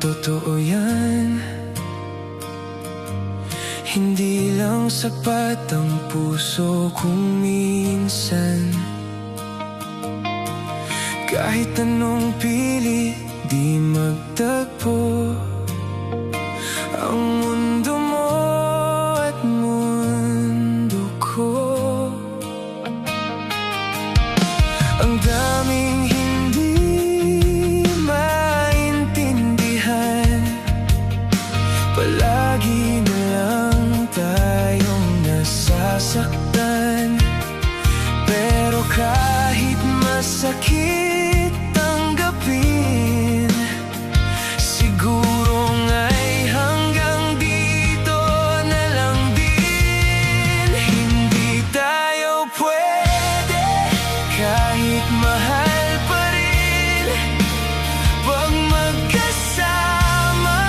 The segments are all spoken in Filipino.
totoo yan. Hindi lang sapat ang puso kung minsan. Kahit anong pili, di magtagpo ang mundo mo at mundo ko. Ang daming hindi maintindihan, palagi na lang tayong nasasaktan. Pero kahit masakit tanggapin, siguro nga'y hanggang dito na lang din. Hindi tayo pwede kahit mahal pa rin. Pag magkasama,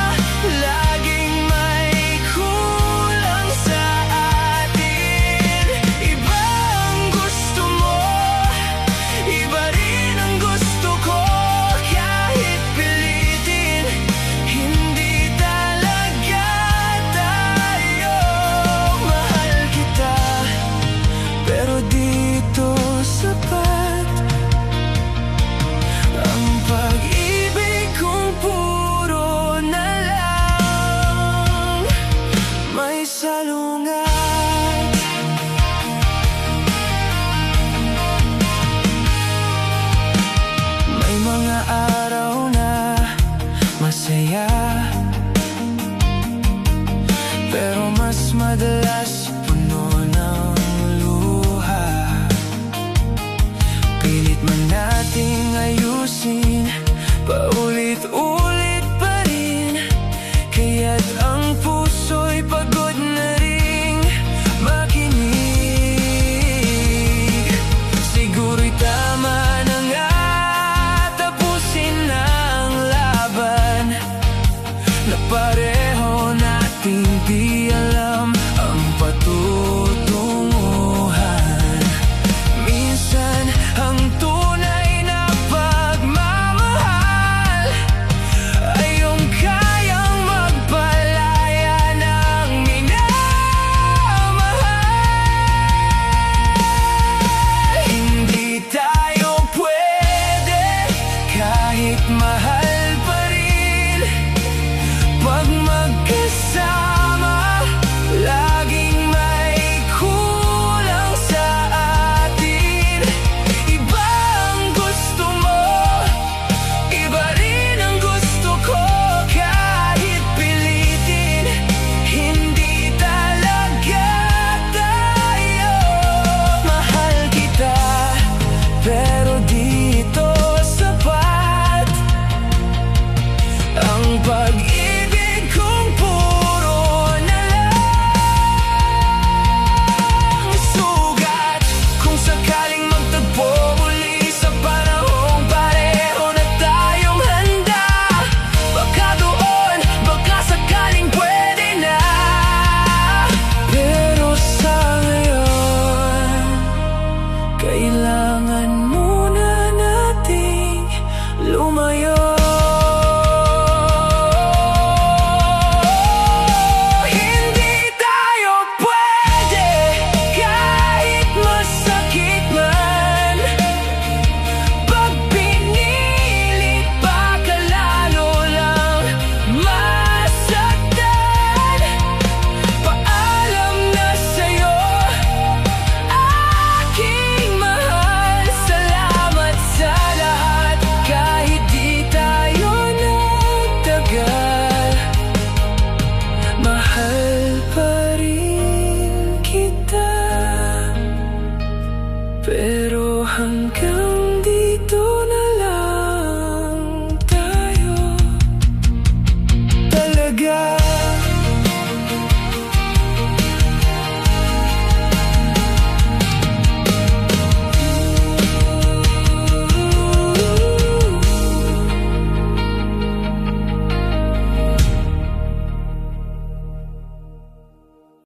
laging may kulang sa atin. Iba ang gusto mo, iba rin ang gusto ko. Kahit pilitin, hindi talaga tayo. Mahal kita, pero dito sapat ang pag-ibig kong puro na lang may salungat. May mga araw na masaya, pero mas madalas puno ng luha. Pilit man nating ayusin, paulit-ulit pa rin. Kaya't ang puso'y pagod na ring makinig. Sigura'y tama na nga, tapusin ang laban na pareho nating di alam ang patutunguhan. Minsan ang tunay na pagmamahal ay yung kayang magpalaya ng minamahal. Hindi tayo pwede kahit mahal pa rin. Pag magkasama, laging may kulang sa atin. Iba ang gusto mo, iba rin ang gusto ko. Kahit pilitin, hindi talaga tayo. Mahal kita, pero dito sapat ang pag-ibig kong puro na lang. Sugat kung sakaling magtagpo muli sa panahong pareho na tayong handa. Baka doon, baka sakaling pwede na. Pero sa ngayon, kailangan muna nating lumayo. Hindi tayo pwede kahit masakit man. Pag pinilit, baka lalo lang masaktan. Paalam na sa'yo, aking mahal. Salamat sa lahat, kahit di tayo nagtagal. Mahal pa rin kita, pero hanggang dito na lang tayo talaga.